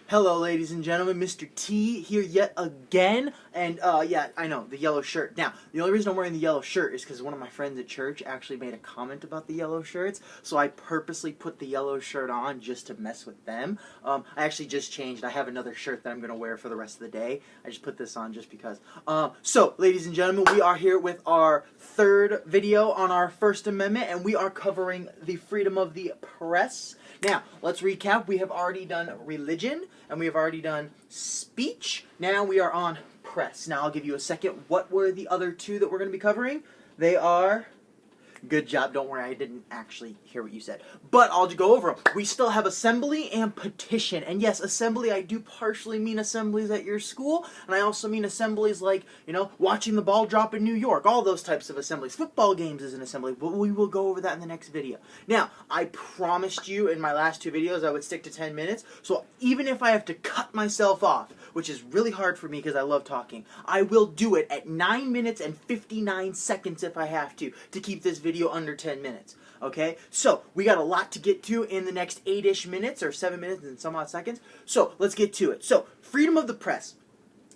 Hello, ladies and gentlemen, Mr. T here yet again, and yeah, I know, the yellow shirt. Now, the only reason I'm wearing the yellow shirt is because one of my friends at church actually made a comment about the yellow shirts, so I purposely put the yellow shirt on just to mess with them. I actually just changed. I have another shirt that I'm going to wear for the rest of the day. I just put this on just because. So, ladies and gentlemen, we are here with our third video on our First Amendment, and we are covering the freedom of the press. Now, let's recap. We have already done religion, and we have already done speech. Now we are on press. Now I'll give you a second. What were the other two that we're going to be covering? They are... Good job. Don't worry, I didn't actually hear what you said. But I'll just go over them. We still have assembly and petition. And yes, assembly, I do partially mean assemblies at your school. And I also mean assemblies like, watching the ball drop in New York. All those types of assemblies. Football games is an assembly. But we will go over that in the next video. Now, I promised you in my last two videos I would stick to 10 minutes. So even if I have to cut myself off, which is really hard for me because I love talking, I will do it at 9 minutes and 59 seconds if I have to keep this video under 10 minutes. Okay? So, we got a lot to get to in the next 8-ish minutes, or 7 minutes and some odd seconds. So, let's get to it. So, freedom of the press.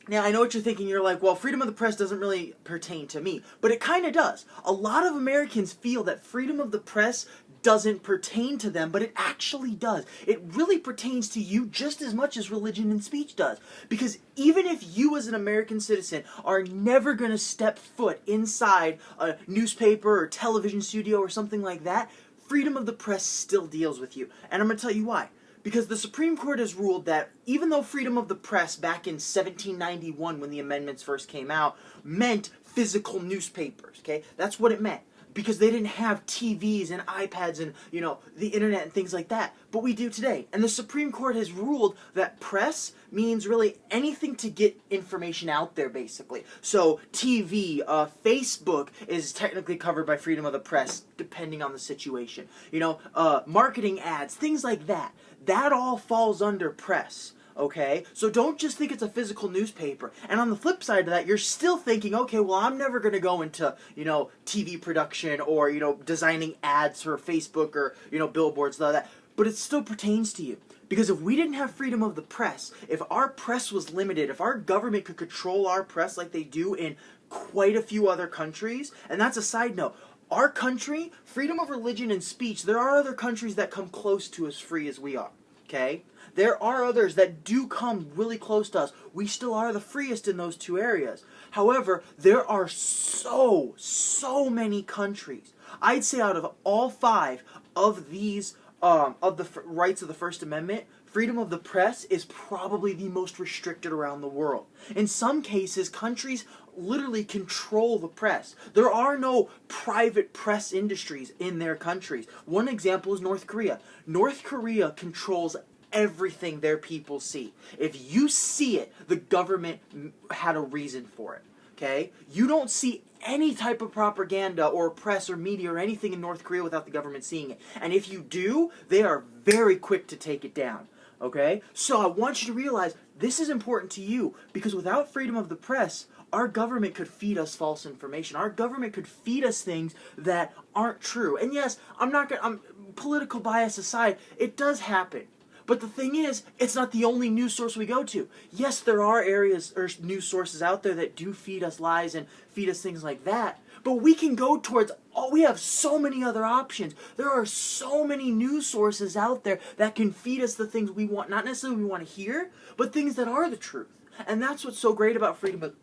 Now, I know what you're thinking. You're like, well, freedom of the press doesn't really pertain to me. But it kind of does. A lot of Americans feel that freedom of the press doesn't pertain to them, but it actually does. It really pertains to you just as much as religion and speech does. Because even if you as an American citizen are never going to step foot inside a newspaper or television studio or something like that, freedom of the press still deals with you. And I'm going to tell you why. Because the Supreme Court has ruled that even though freedom of the press back in 1791 when the amendments first came out meant physical newspapers, okay? That's what it meant. Because they didn't have TVs and iPads and, the internet and things like that. But we do today. And the Supreme Court has ruled that press means really anything to get information out there, basically. So TV, Facebook is technically covered by freedom of the press, depending on the situation. Marketing ads, things like that. That all falls under press. Okay? So don't just think it's a physical newspaper. And on the flip side of that, you're still thinking, okay, well, I'm never going to go into, TV production or, designing ads for Facebook or, billboards, all that. But it still pertains to you. Because if we didn't have freedom of the press, if our press was limited, if our government could control our press like they do in quite a few other countries, and that's a side note, our country, freedom of religion and speech, there are other countries that come close to as free as we are. Okay? There are others that do come really close to us. We still are the freest in those two areas. However, there are so many countries. I'd say out of all 5 of these, of the rights of the First Amendment, freedom of the press is probably the most restricted around the world. In some cases, countries literally control the press. There are no private press industries in their countries. One example is North Korea. North Korea controls everything their people see. If you see it, the government had a reason for it. Okay? You don't see any type of propaganda or press or media or anything in North Korea without the government seeing it. And if you do, they are very quick to take it down. Okay? So I want you to realize this is important to you because without freedom of the press, our government could feed us false information. Our government could feed us things that aren't true. And yes, political bias aside, it does happen. But the thing is, it's not the only news source we go to. Yes, there are areas or news sources out there that do feed us lies and feed us things like that. But we can go towards, we have so many other options. There are so many news sources out there that can feed us the things we want, not necessarily we want to hear, but things that are the truth. And that's what's so great about freedom of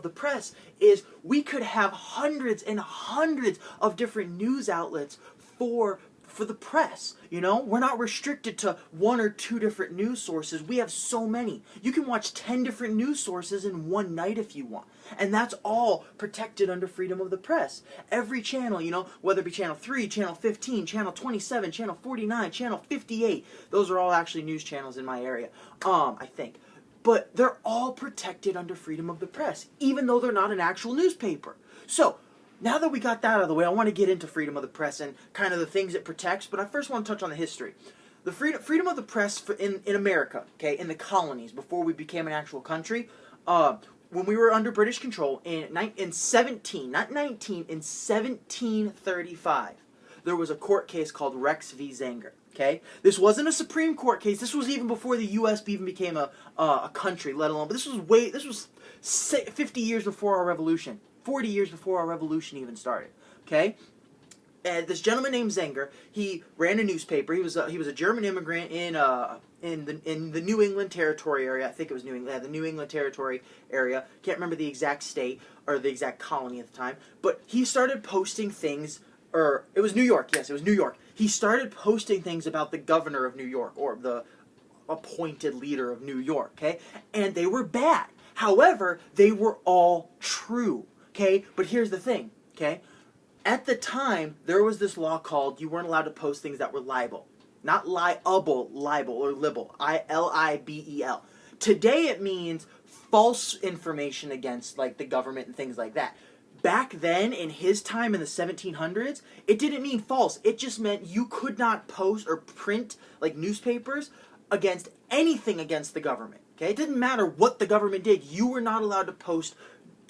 the press is we could have hundreds and hundreds of different news outlets for the press. We're not restricted to 1 or 2 different news sources. We have so many. You can watch 10 different news sources in one night if you want. And that's all protected under freedom of the press. Every channel, whether it be channel 3, channel 15, channel 27, channel 49, channel 58, those are all actually news channels in my area, I think. But they're all protected under freedom of the press, even though they're not an actual newspaper. So, now that we got that out of the way, I want to get into freedom of the press and kind of the things it protects, but I first want to touch on the history. The freedom of the press in America, okay, in the colonies, before we became an actual country, when we were under British control in 1735, there was a court case called Rex v. Zanger. Okay, this wasn't a Supreme Court case. This was even before the U.S. even became a country, let alone. But this was 50 years before our revolution, 40 years before our revolution even started. Okay, and this gentleman named Zanger, he ran a newspaper. He was a German immigrant in the New England Territory area. I think it was New England, the New England Territory area. Can't remember the exact state or the exact colony at the time. But he started posting things, or it was New York. Yes, it was New York. He started posting things about the governor of New York, or the appointed leader of New York. Okay, and they were bad. However, they were all true. Okay, but here's the thing. Okay. At the time, there was this law called you weren't allowed to post things that were libel. Not libel or libel. I-L-I-B-E-L. Today it means false information against like the government and things like that. Back then, in his time in the 1700s, it didn't mean false. It just meant you could not post or print like newspapers against anything against the government. Okay? It didn't matter what the government did. You were not allowed to post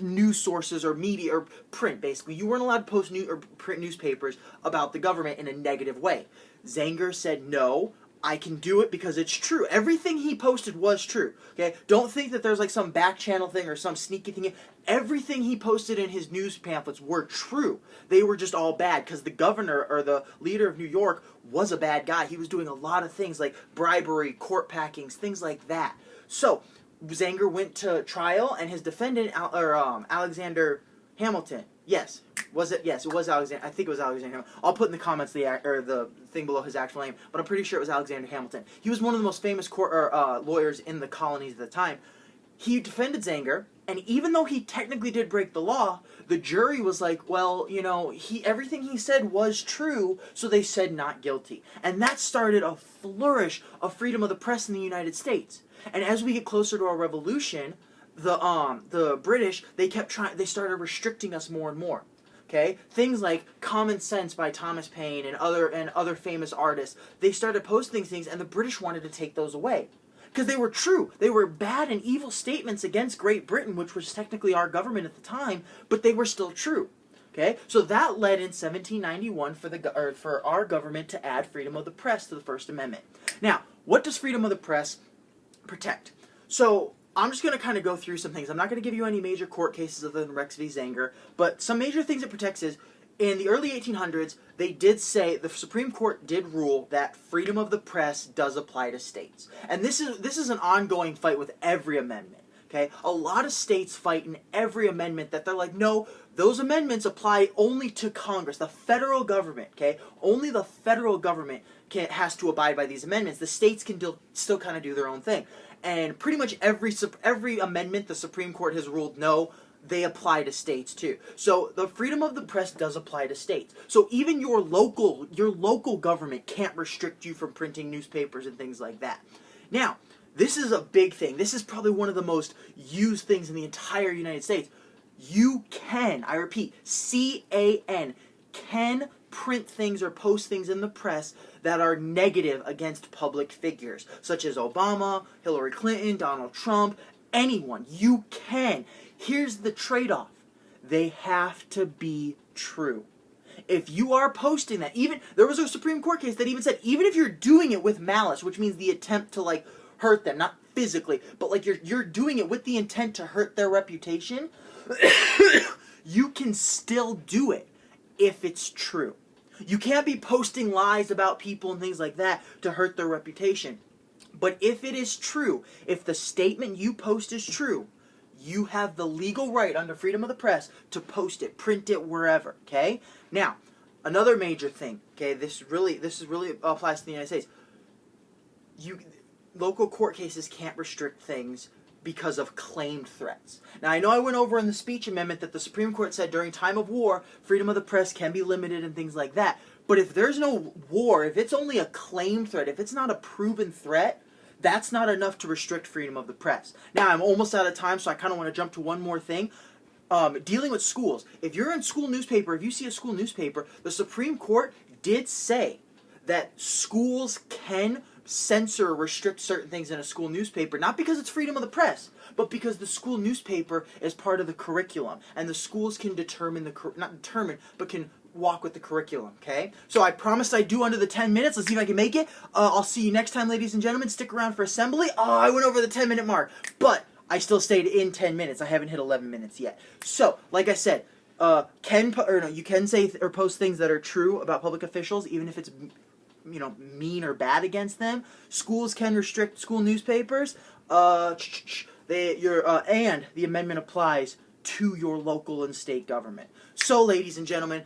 news sources or media or print, basically. You weren't allowed to post or print newspapers about the government in a negative way. Zanger said, no, I can do it because it's true. Everything he posted was true. Okay? Don't think that there's like some back channel thing or some sneaky thing. Everything he posted in his news pamphlets were true. They were just all bad because the governor or the leader of New York was a bad guy. He was doing a lot of things like bribery, court packings, things like that. So, Zanger went to trial, and his defendant, Alexander Hamilton. Yes, was it? Yes, it was Alexander. I think it was Alexander Hamilton. I'll put in the comments the thing below his actual name, but I'm pretty sure it was Alexander Hamilton. He was one of the most famous lawyers in the colonies at the time. He defended Zanger, and even though he technically did break the law, the jury was like, well, you know, everything he said was true, so they said not guilty. And that started a flourish of freedom of the press in the United States. And as we get closer to our revolution, the British, they started restricting us more and more. Okay? Things like Common Sense by Thomas Paine and other famous artists, they started posting things, and the British wanted to take those away. Because they were true. They were bad and evil statements against Great Britain, which was technically our government at the time, but they were still true. Okay? So that led in 1791 for our government to add freedom of the press to the First Amendment. Now, what does freedom of the press protect? So I'm just going to kind of go through some things. I'm not going to give you any major court cases other than Rex v. Zanger, but some major things it protects is, in the early 1800s, they did say, the Supreme Court did rule that freedom of the press does apply to states. And this is an ongoing fight with every amendment. Okay? A lot of states fight in every amendment that they're like, no, those amendments apply only to Congress, the federal government. Okay? Only the federal government has to abide by these amendments. The states can still kind of do their own thing. And pretty much every amendment the Supreme Court has ruled no, they apply to states too. So the freedom of the press does apply to states. So even your local government can't restrict you from printing newspapers and things like that. Now, this is a big thing. This is probably one of the most used things in the entire United States. You can, I repeat, C-A-N, can print things or post things in the press that are negative against public figures, such as Obama, Hillary Clinton, Donald Trump, anyone. You can. Here's the trade-off. They have to be true. If you are posting that, there was a Supreme Court case that even said, even if you're doing it with malice, which means the attempt to like hurt them, not physically, but like you're doing it with the intent to hurt their reputation, you can still do it if it's true. You can't be posting lies about people and things like that to hurt their reputation. But if it is true, if the statement you post is true, you have the legal right under freedom of the press to post it, print it wherever, okay? Now, another major thing, okay, this really applies to the United States. Local court cases can't restrict things because of claimed threats. Now, I know I went over in the speech amendment that the Supreme Court said during time of war, freedom of the press can be limited and things like that. But if there's no war, if it's only a claimed threat, if it's not a proven threat, that's not enough to restrict freedom of the press. Now, I'm almost out of time, so I kind of want to jump to one more thing. Dealing with schools. If you're in school newspaper, if you see a school newspaper, the Supreme Court did say that schools can censor or restrict certain things in a school newspaper, not because it's freedom of the press, but because the school newspaper is part of the curriculum, and the schools can can walk with the curriculum, okay? So I promised I'd do under the 10 minutes. Let's see if I can make it. I'll see you next time, ladies and gentlemen. Stick around for assembly. Oh, I went over the 10-minute mark, but I still stayed in 10 minutes. I haven't hit 11 minutes yet. So, like I said, you can say or post things that are true about public officials, even if it's mean or bad against them. Schools can restrict school newspapers. And the amendment applies to your local and state government. So, ladies and gentlemen,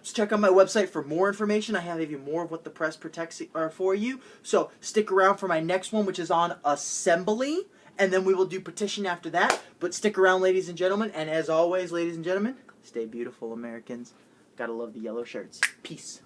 check out my website for more information. I have even more of what the press protects for you. So stick around for my next one, which is on assembly, and then we will do petition after that. But stick around, ladies and gentlemen, and as always, ladies and gentlemen, stay beautiful, Americans. Gotta love the yellow shirts. Peace.